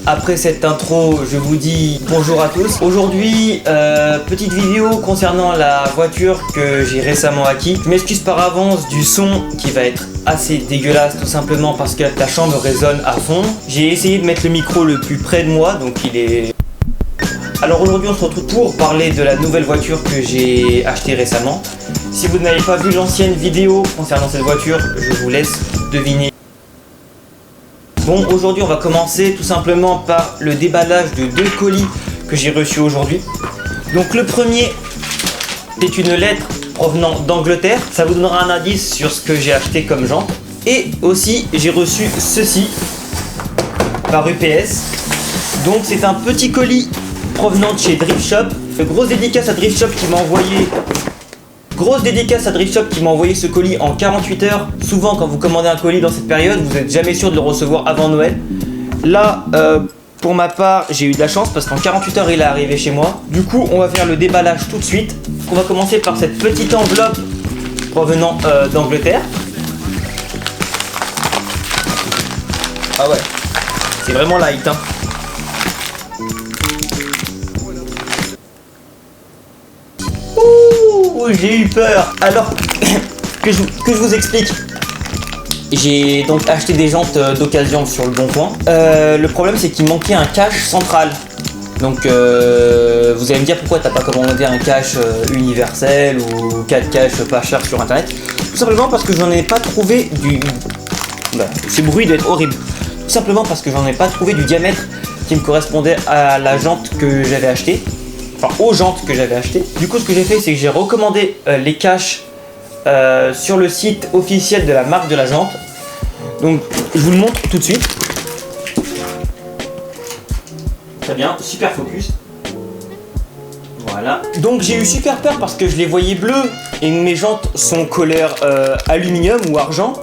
Après cette intro, je vous dis bonjour à tous. Aujourd'hui, petite vidéo concernant la voiture que j'ai récemment acquis. Je m'excuse par avance du son qui va être assez dégueulasse, tout simplement parce que la chambre résonne à fond. J'ai essayé de mettre le micro le plus près de moi, donc il est... Alors aujourd'hui on se retrouve pour parler de la nouvelle voiture que j'ai achetée récemment. Si vous n'avez pas vu l'ancienne vidéo concernant cette voiture, je vous laisse deviner. Bon, aujourd'hui on va commencer tout simplement par le déballage de 2 colis que j'ai reçus aujourd'hui. Donc le premier est une lettre provenant d'Angleterre, ça vous donnera un indice sur ce que j'ai acheté comme jante. Et aussi j'ai reçu ceci par UPS. Donc c'est un petit colis provenant de chez Drift Shop. Grosse dédicace à Drift Shop qui m'a envoyé ce colis en 48 heures. Souvent quand vous commandez un colis dans cette période, vous n'êtes jamais sûr de le recevoir avant Noël. Là, pour ma part, j'ai eu de la chance parce qu'en 48 heures il est arrivé chez moi. Du coup, on va faire le déballage tout de suite. On va commencer par cette petite enveloppe provenant d'Angleterre. Ah ouais, c'est vraiment light, hein. J'ai eu peur. Alors que je vous explique. J'ai donc acheté des jantes d'occasion sur le bon coin. Le problème c'est qu'il manquait un cache central. Donc vous allez me dire pourquoi t'as pas commandé un cache universel ou 4 caches pas chers sur internet. Tout simplement parce que j'en ai pas trouvé du... ce bruit doit être horrible. Tout simplement parce que j'en ai pas trouvé du diamètre qui me correspondait à la jante que j'avais achetée. Enfin aux jantes que j'avais achetées. Du coup ce que j'ai fait c'est que j'ai recommandé les caches sur le site officiel de la marque de la jante. Donc je vous le montre tout de suite. Très bien, super focus. Voilà. Donc j'ai eu super peur parce que je les voyais bleus et mes jantes sont couleur aluminium ou argent.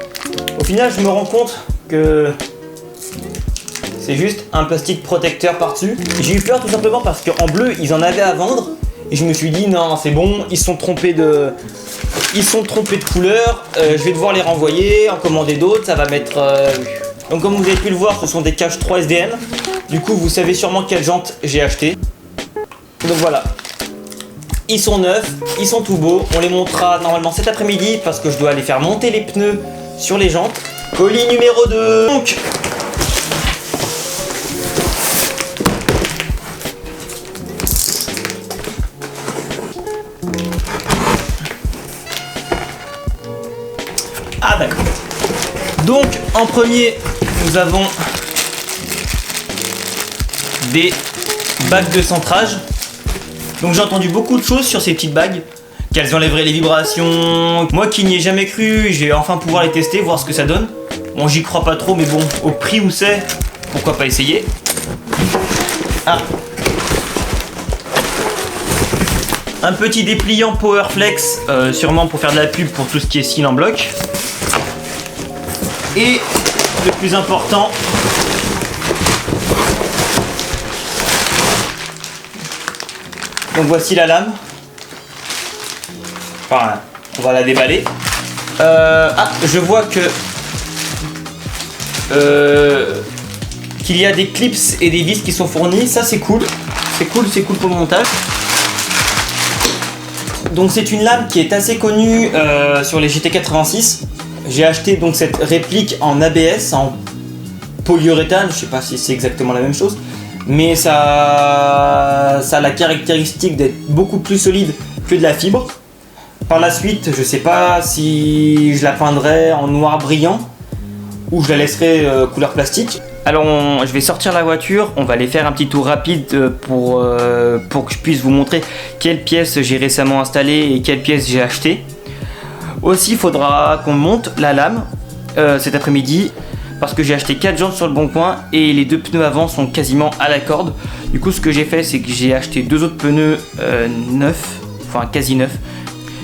Au final je me rends compte que c'est juste un plastique protecteur par-dessus. J'ai eu peur tout simplement parce qu'en bleu, ils en avaient à vendre. Et je me suis dit, non, c'est bon, ils sont trompés de couleur. Je vais devoir les renvoyer, en commander d'autres, ça va mettre... Donc comme vous avez pu le voir, ce sont des caches 3 SDM. Du coup, vous savez sûrement quelle jante j'ai acheté. Donc voilà. Ils sont neufs, ils sont tout beaux. On les montrera normalement cet après-midi parce que je dois aller faire monter les pneus sur les jantes. Colis numéro 2. Donc... Ah d'accord. Donc en premier nous avons des bagues de centrage. Donc j'ai entendu beaucoup de choses sur ces petites bagues, qu'elles enlèveraient les vibrations. Moi qui n'y ai jamais cru, je vais enfin pouvoir les tester, voir ce que ça donne. Bon j'y crois pas trop mais bon, au prix où c'est, pourquoi pas essayer. Ah, un petit dépliant Powerflex, sûrement pour faire de la pub pour tout ce qui est cils en bloc. Et le plus important, donc voici la lame. Enfin, on va la déballer. Ah, je vois que qu'il y a des clips et des vis qui sont fournis. Ça c'est cool. C'est cool pour le montage. Donc c'est une lame qui est assez connue sur les GT86. J'ai acheté donc cette réplique en ABS, en polyuréthane, je sais pas si c'est exactement la même chose, mais ça a la caractéristique d'être beaucoup plus solide que de la fibre. Par la suite, je sais pas si je la peindrai en noir brillant ou je la laisserai couleur plastique. Alors je vais sortir la voiture, on va aller faire un petit tour rapide pour que je puisse vous montrer quelles pièces j'ai récemment installées et quelles pièces j'ai achetées. Aussi il faudra qu'on monte la lame cet après-midi parce que j'ai acheté 4 jantes sur le bon coin et les 2 pneus avant sont quasiment à la corde. Du coup ce que j'ai fait c'est que j'ai acheté 2 autres pneus neufs, enfin quasi neufs.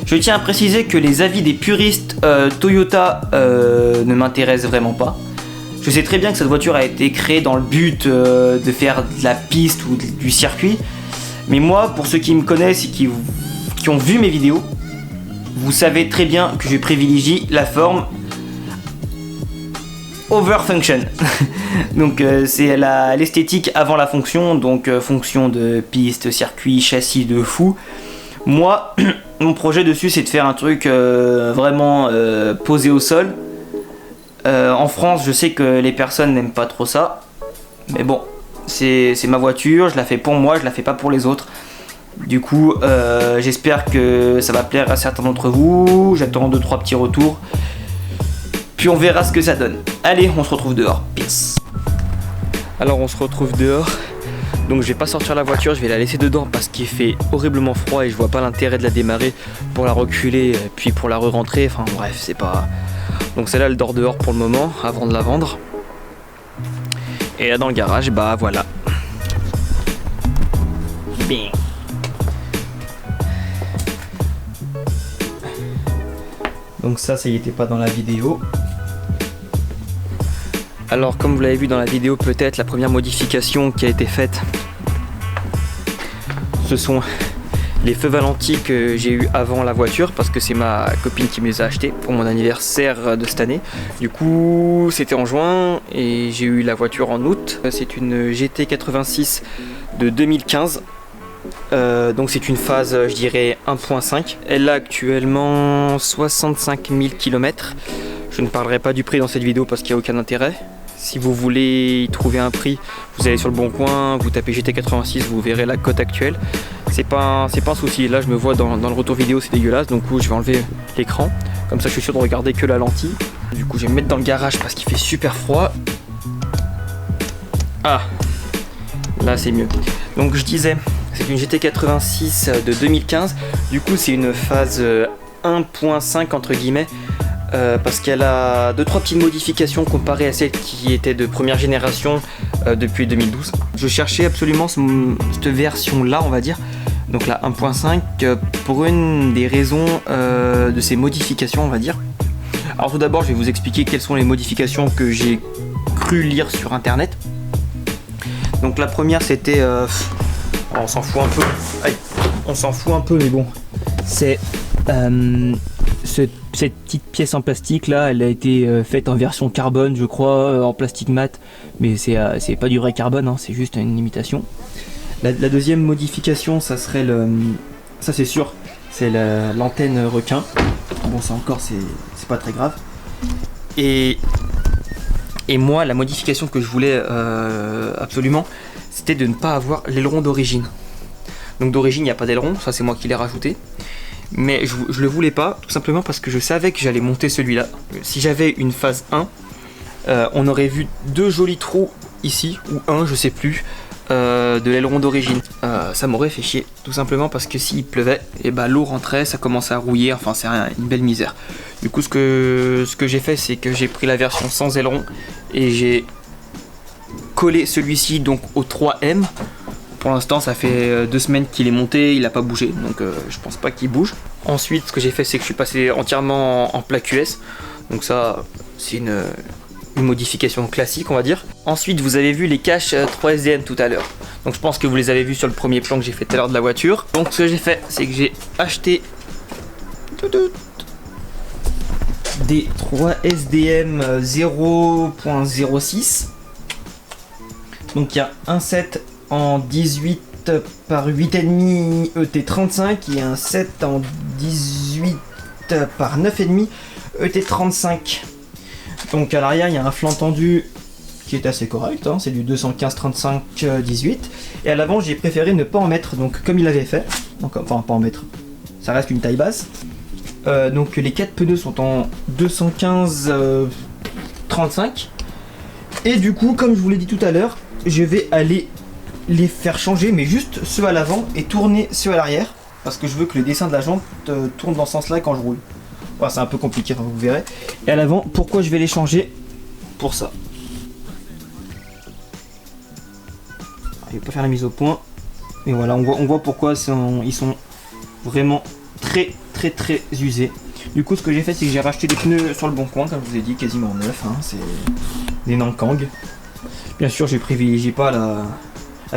Je tiens à préciser que les avis des puristes Toyota ne m'intéressent vraiment pas. Je sais très bien que cette voiture a été créée dans le but de faire de la piste ou du circuit. Mais moi, pour ceux qui me connaissent et qui ont vu mes vidéos, vous savez très bien que je privilégie la forme over function. Donc c'est l'esthétique avant la fonction, donc fonction de piste, circuit, châssis de fou. Moi, mon projet dessus c'est de faire un truc vraiment posé au sol. En France, je sais que les personnes n'aiment pas trop ça, mais bon, c'est ma voiture, je la fais pour moi, je la fais pas pour les autres. Du coup, j'espère que ça va plaire à certains d'entre vous. J'attends 2-3 petits retours. Puis on verra ce que ça donne. Allez, on se retrouve dehors. Peace. Alors on se retrouve dehors. Donc je vais pas sortir la voiture, je vais la laisser dedans parce qu'il fait horriblement froid et je vois pas l'intérêt de la démarrer pour la reculer puis pour la re-rentrer. Enfin bref, c'est pas... Donc celle-là elle dort dehors pour le moment avant de la vendre. Et là dans le garage, bah voilà. Bien. Donc ça y était pas dans la vidéo. Alors comme vous l'avez vu dans la vidéo, peut-être la première modification qui a été faite, ce sont les feux Valenti que j'ai eu avant la voiture, parce que c'est ma copine qui me les a achetés pour mon anniversaire de cette année. Du coup c'était en juin et j'ai eu la voiture en août. C'est une GT86 de 2015. Donc c'est une phase, je dirais 1.5. Elle a actuellement 65 000 km. Je ne parlerai pas du prix dans cette vidéo parce qu'il n'y a aucun intérêt. Si vous voulez y trouver un prix, vous allez sur le bon coin, vous tapez GT86, vous verrez la cote actuelle. C'est pas un souci. Là je me vois dans le retour vidéo, c'est dégueulasse, donc je vais enlever l'écran. Comme ça je suis sûr de regarder que la lentille. Du coup je vais me mettre dans le garage parce qu'il fait super froid. Ah, là c'est mieux. Donc je disais, c'est une GT86 de 2015. Du coup c'est une phase 1.5 entre guillemets. Parce qu'elle a 2-3 petites modifications comparées à celle qui était de première génération depuis 2012. Je cherchais absolument cette version là, on va dire, donc la 1.5, pour une des raisons de ces modifications, on va dire. Alors tout d'abord je vais vous expliquer quelles sont les modifications que j'ai cru lire sur internet. Donc la première c'était on s'en fout un peu. Aïe, on s'en fout un peu mais bon, c'est cette petite pièce en plastique là, elle a été faite en version carbone je crois, en plastique mat, mais c'est pas du vrai carbone, hein, c'est juste une imitation. La deuxième modification, ça serait ça c'est sûr, c'est l'antenne requin. Bon ça encore c'est pas très grave. Et moi la modification que je voulais absolument, c'était de ne pas avoir l'aileron d'origine. Donc d'origine il n'y a pas d'aileron, ça c'est moi qui l'ai rajouté. Mais je le voulais pas, tout simplement parce que je savais que j'allais monter celui-là. Si j'avais une phase 1, on aurait vu 2 jolis trous ici, ou un, je sais plus, de l'aileron d'origine. Ça m'aurait fait chier, tout simplement parce que s'il pleuvait, et bah, l'eau rentrait, ça commençait à rouiller, enfin c'est une belle misère. Du coup ce que j'ai fait, c'est que j'ai pris la version sans aileron et j'ai collé celui-ci donc au 3M. Pour l'instant ça fait 2 semaines qu'il est monté, il n'a pas bougé, donc je pense pas qu'il bouge. Ensuite ce que j'ai fait, c'est que je suis passé entièrement en plaque US, donc ça c'est une modification classique on va dire. Ensuite vous avez vu les caches 3SDM tout à l'heure, donc je pense que vous les avez vus sur le premier plan que j'ai fait tout à l'heure de la voiture. Donc ce que j'ai fait, c'est que j'ai acheté des 3SDM 0.06. donc il y a un set en 18 par 8,5 ET35 et un set en 18 par 9,5 ET35. Donc à l'arrière il y a un flanc tendu qui est assez correct, hein, c'est du 215-35-18. Et à l'avant j'ai préféré ne pas en mettre, donc comme il avait fait, donc, enfin pas en mettre, ça reste une taille basse. Donc les 4 pneus sont en 215-35. Et du coup comme je vous l'ai dit tout à l'heure, je vais aller les faire changer, mais juste ceux à l'avant et tourner ceux à l'arrière, parce que je veux que le dessin de la jante tourne dans ce sens là quand je roule. Voilà, c'est un peu compliqué, vous verrez. Et à l'avant, pourquoi je vais les changer? Pour ça. Je vais pas faire la mise au point, mais voilà, on voit pourquoi ils sont vraiment très usés. Du coup ce que j'ai fait, c'est que j'ai racheté des pneus sur le bon coin, comme je vous ai dit, quasiment neufs, hein, c'est des Nankang. Bien sûr je privilégie pas la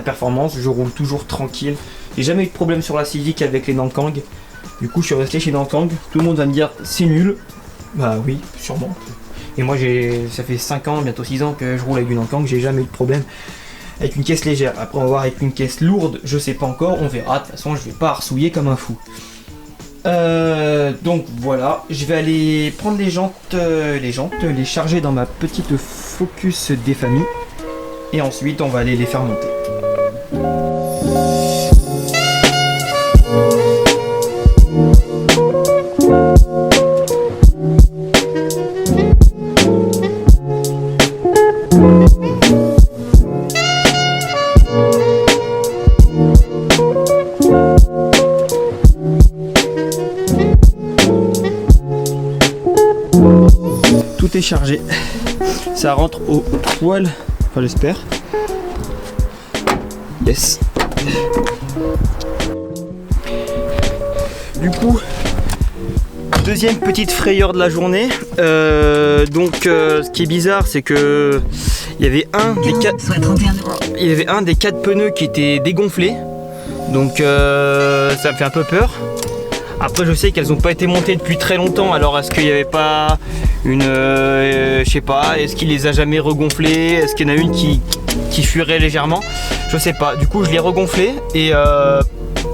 performance, je roule toujours tranquille. J'ai jamais eu de problème sur la Civic avec les Nankang. Du coup je suis resté chez Nankang. Tout le monde va me dire c'est nul. Bah oui, sûrement. Et moi ça fait 5 ans, bientôt 6 ans que je roule avec une Nankang, j'ai jamais eu de problème avec une caisse légère. Après on va voir avec une caisse lourde, je sais pas encore, on verra. De toute façon je vais pas arsouiller comme un fou. Donc voilà, je vais aller prendre les jantes, les charger dans ma petite Focus des familles. Et ensuite on va aller les faire monter. Tout est chargé, ça rentre au poil, enfin j'espère. Yes. Du coup, deuxième petite frayeur de la journée. Ce qui est bizarre, c'est que il y avait un des quatre pneus qui était dégonflé. Donc ça me fait un peu peur. Après je sais qu'elles n'ont pas été montées depuis très longtemps, alors est-ce qu'il n'y avait pas une... je sais pas, est-ce qu'il les a jamais regonflées? Est-ce qu'il y en a une qui fuirait légèrement? Je sais pas, du coup je l'ai regonflé et à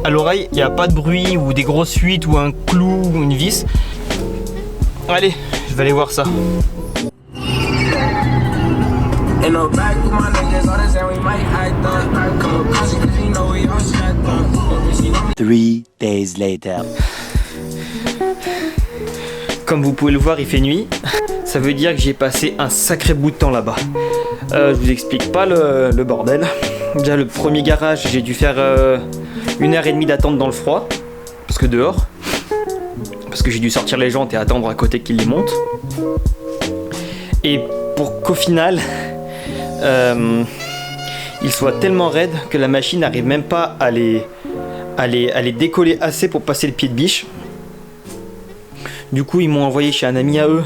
l'oreille il n'y a pas de bruit ou des grosses fuites ou un clou ou une vis. Allez, je vais aller voir ça. 3 days later. Comme vous pouvez le voir, il fait nuit. Ça veut dire que j'ai passé un sacré bout de temps là-bas. Je vous explique pas le bordel. Déjà le premier garage, j'ai dû faire 1h30 d'attente dans le froid. Parce que dehors. Parce que j'ai dû sortir les jantes et attendre à côté qu'ils les montent. Et pour qu'au final, ils soient tellement raides que la machine n'arrive même pas à les décoller assez pour passer le pied de biche. Du coup ils m'ont envoyé chez un ami à eux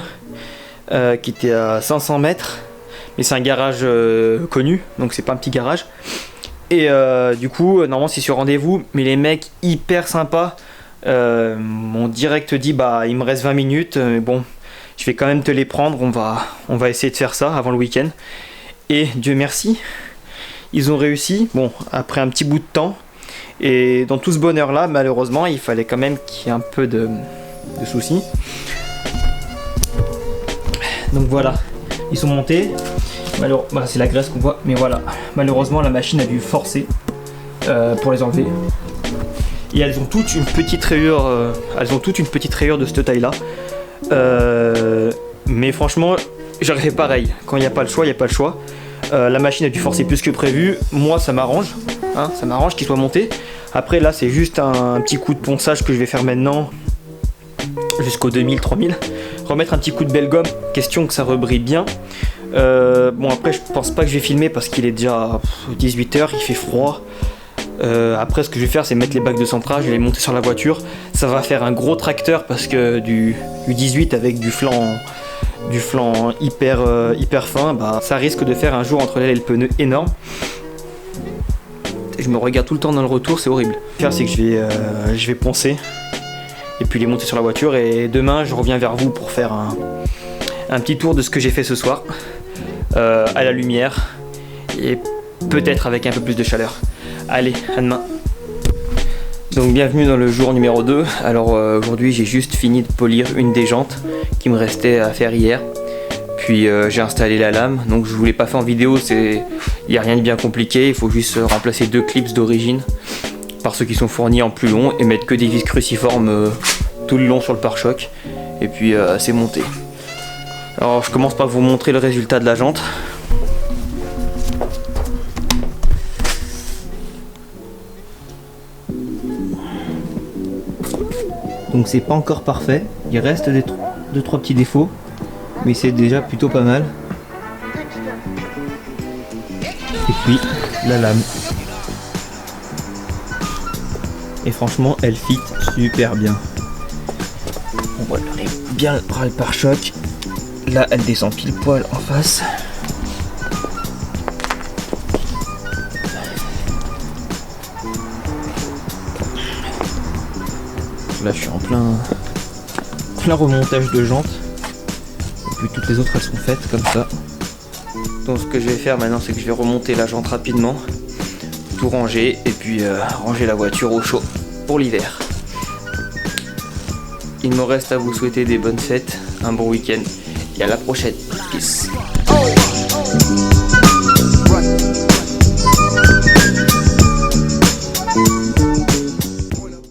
qui était à 500 mètres, mais c'est un garage connu, donc c'est pas un petit garage. Et du coup normalement c'est sur rendez-vous, mais les mecs hyper sympas m'ont direct dit bah il me reste 20 minutes, mais bon je vais quand même te les prendre, on va essayer de faire ça avant le week-end. Et Dieu merci, ils ont réussi, bon après un petit bout de temps. Et dans tout ce bonheur là, malheureusement il fallait quand même qu'il y ait un peu de soucis. Donc voilà, ils sont montés. Bah, c'est la graisse qu'on voit, mais voilà, malheureusement la machine a dû forcer pour les enlever. Et elles ont toutes une petite rayure, de cette taille là. Mais franchement j'aurais fait pareil, quand il n'y a pas le choix, il n'y a pas le choix. La machine a dû forcer plus que prévu, moi ça m'arrange, hein, ça m'arrange qu'il soit monté. Après là c'est juste un petit coup de ponçage que je vais faire maintenant jusqu'au 2000-3000, remettre un petit coup de belle gomme, question que ça rebrille bien. Bon après je pense pas que je vais filmer parce qu'il est déjà 18h, il fait froid. Après ce que je vais faire c'est mettre les bacs de centrage, je vais les monter sur la voiture. Ça va faire un gros tracteur parce que du 18 avec du flanc hyper fin, bah, ça risque de faire un jour entre l'aile et le pneu énorme. Je me regarde tout le temps dans le retour, c'est horrible. Ce que je vais faire c'est que je vais poncer et puis les monter sur la voiture, et demain je reviens vers vous pour faire un petit tour de ce que j'ai fait ce soir à la lumière et peut-être avec un peu plus de chaleur. Allez, à demain. Donc bienvenue dans le jour numéro 2. Alors aujourd'hui j'ai juste fini de polir une des jantes qui me restait à faire hier. Puis j'ai installé la lame, donc je vous l'ai pas fait en vidéo, il n'y a rien de bien compliqué, il faut juste remplacer 2 clips d'origine par ceux qui sont fournis en plus long et mettre que des vis cruciformes tout le long sur le pare-choc, et puis c'est monté. Alors je commence par vous montrer le résultat de la jante. Donc c'est pas encore parfait, il reste 2-3 petits défauts, mais c'est déjà plutôt pas mal. Et puis la lame. Et franchement elle fit super bien. On va bien le pare-choc. Là elle descend pile poil en face. là je suis en plein remontage de jantes. Et puis toutes les autres elles sont faites comme ça. Donc ce que je vais faire maintenant c'est que je vais remonter la jante rapidement, tout ranger et puis ranger la voiture au chaud pour l'hiver. Il me reste à vous souhaiter des bonnes fêtes, un bon week-end et à la prochaine. Peace.